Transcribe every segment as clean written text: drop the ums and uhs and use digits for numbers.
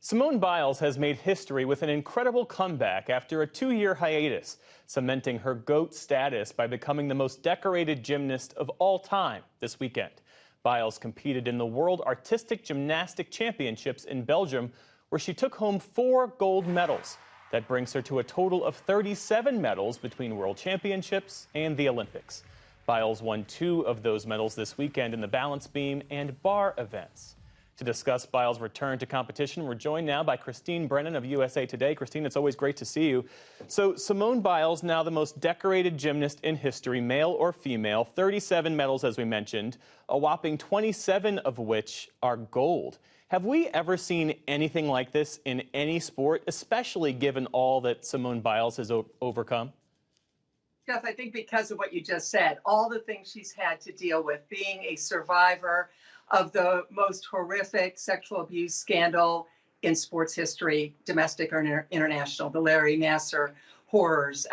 Simone Biles has made history with an incredible comeback after a 2-year hiatus, cementing her GOAT status by becoming the most decorated gymnast of all time this weekend. Biles competed in the World Artistic Gymnastic Championships in Belgium, where she took home 4 gold medals. That brings her to a total of 37 medals between World Championships and the Olympics. Biles won 2 of those medals this weekend in the balance beam and bar events. To discuss Biles' return to competition, we're joined now by Brennan of USA Today. Christine, it's always great to see you. So Simone Biles, now the most decorated gymnast in history, male or female, 37 medals, as we mentioned, a whopping 27 of which are gold. Have we ever seen anything like this in any sport, especially given all that Simone Biles has overcome? Geoff, I think because of what you just said, all the things she's had to deal with, being a survivor of the most horrific sexual abuse scandal in sports history, domestic or international, the Larry Nassar horrors,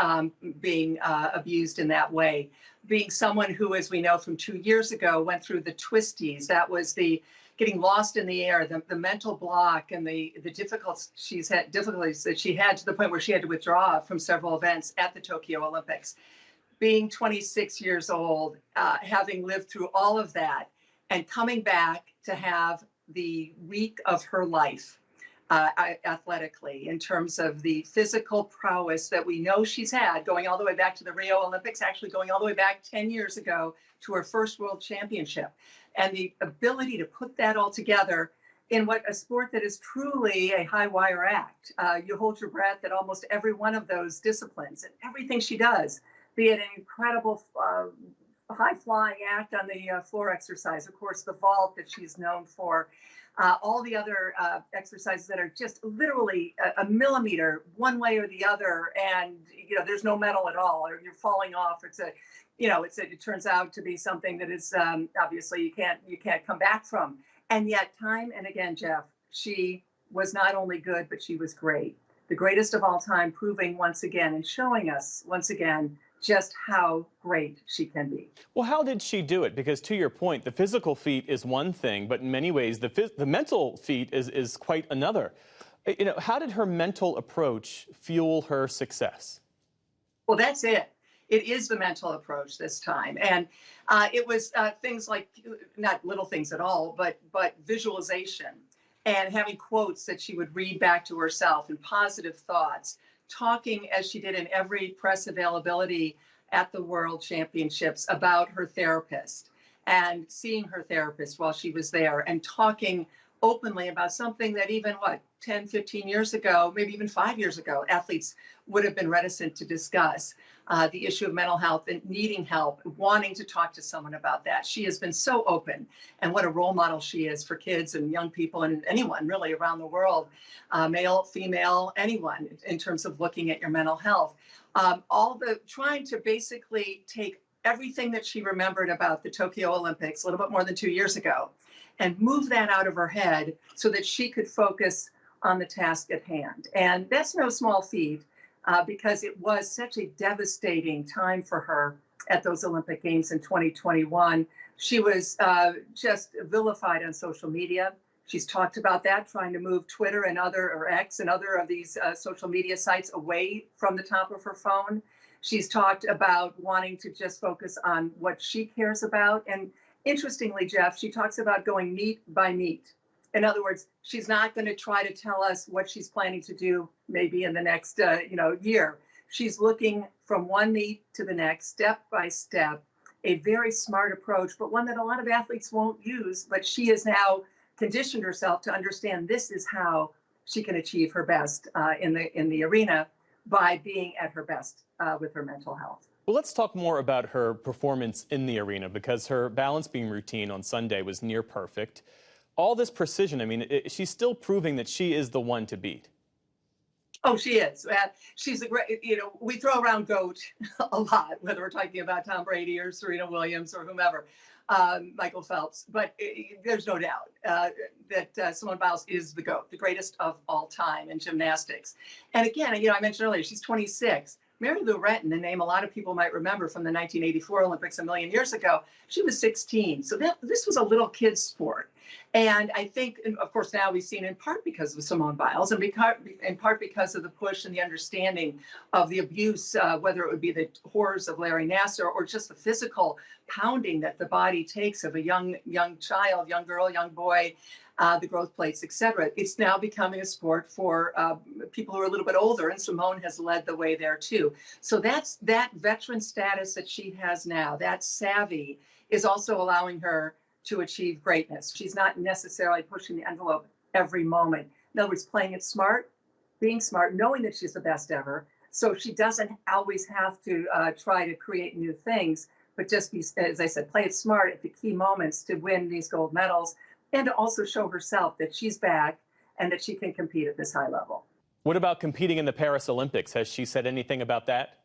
being abused in that way. Being someone who, as we know from 2 years ago, went through the twisties. That was the getting lost in the air, the mental block, and the difficulties that she had to the point where she had to withdraw from several events at the Tokyo Olympics. Being 26 years old, having lived through all of that, and coming back to have the week of her life athletically, in terms of the physical prowess that we know she's had, going all the way back to the Rio Olympics, actually going all the way back 10 years ago to her first World Championship. And the ability to put that all together in what a sport that is truly a high wire act. You hold your breath at almost every one of those disciplines, and everything she does, be it an incredible high-flying act on the floor exercise, of course, the vault that she's known for, all the other exercises that are just literally a millimeter one way or the other, and there's no medal at all, or you're falling off. It turns out to be something that is obviously you can't come back from. And yet, time and again, Geoff, she was not only good, but she was great, the greatest of all time, proving once again and showing us once again just how great she can be. Well, how did she do it? Because to your point, the physical feat is one thing, but in many ways, the mental feat is quite another. How did her mental approach fuel her success? Well, that's it. It is the mental approach this time. And it was things like, not little things at all, but visualization and having quotes that she would read back to herself and positive thoughts, talking as she did in every press availability at the World Championships about her therapist and seeing her therapist while she was there and talking openly about something that even 10, 15 years ago, maybe even 5 years ago, athletes would have been reticent to discuss. The issue of mental health and needing help, wanting to talk to someone about that. She has been so open, and what a role model she is for kids and young people and anyone really around the world, male, female, anyone, in terms of looking at your mental health. Trying to basically take everything that she remembered about the Tokyo Olympics a little bit more than 2 years ago and move that out of her head so that she could focus on the task at hand. And that's no small feat. Because it was such a devastating time for her at those Olympic Games in 2021. She was just vilified on social media. She's talked about that, trying to move Twitter and X and other of these social media sites away from the top of her phone. She's talked about wanting to just focus on what she cares about. And interestingly, Geoff, she talks about going meet by meet. In other words, she's not going to try to tell us what she's planning to do maybe in the next year. She's looking from one meet to the next, step by step, a very smart approach, but one that a lot of athletes won't use. But she has now conditioned herself to understand this is how she can achieve her best in the arena, by being at her best with her mental health. Well, let's talk more about her performance in the arena, because her balance beam routine on Sunday was near perfect. All this precision, she's still proving that she is the one to beat. Oh, she is. She's a great, we throw around GOAT a lot, whether we're talking about Tom Brady or Serena Williams or whomever, Michael Phelps. But there's no doubt that Simone Biles is the GOAT, the greatest of all time in gymnastics. And again, I mentioned earlier, she's 26. Mary Lou Retton, a name a lot of people might remember from the 1984 Olympics a million years ago, she was 16. So this was a little kid's sport. And I think, and of course, now we've seen in part because of Simone Biles and in part because of the push and the understanding of the abuse, whether it would be the horrors of Larry Nassar or just the physical pounding that the body takes of a young child, young girl, young boy, the growth plates, etc. It's now becoming a sport for people who are a little bit older, and Simone has led the way there too. So that veteran status that she has now, that savvy, is also allowing her to achieve greatness. She's not necessarily pushing the envelope every moment. In other words, playing it smart, being smart, knowing that she's the best ever. So she doesn't always have to try to create new things, but just be, as I said, play it smart at the key moments to win these gold medals and to also show herself that she's back and that she can compete at this high level. What about competing in the Paris Olympics? Has she said anything about that?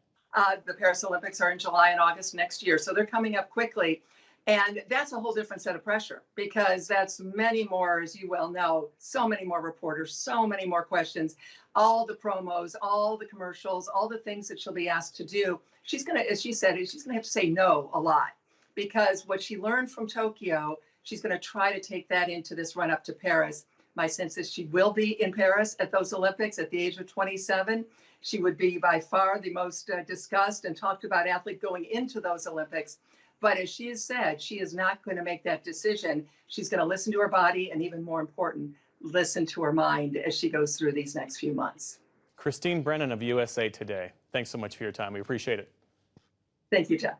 The Paris Olympics are in July and August next year, so they're coming up quickly. And that's a whole different set of pressure because that's many more, as you well know, so many more reporters, so many more questions, all the promos, all the commercials, all the things that she'll be asked to do. She's going to, as she said, she's going to have to say no a lot because what she learned from Tokyo, she's going to try to take that into this run up to Paris. My sense is she will be in Paris at those Olympics at the age of 27. She would be by far the most discussed and talked about athlete going into those Olympics. But as she has said, she is not going to make that decision. She's going to listen to her body and, even more important, listen to her mind as she goes through these next few months. Christine Brennan of USA Today, thanks so much for your time. We appreciate it. Thank you, Geoff.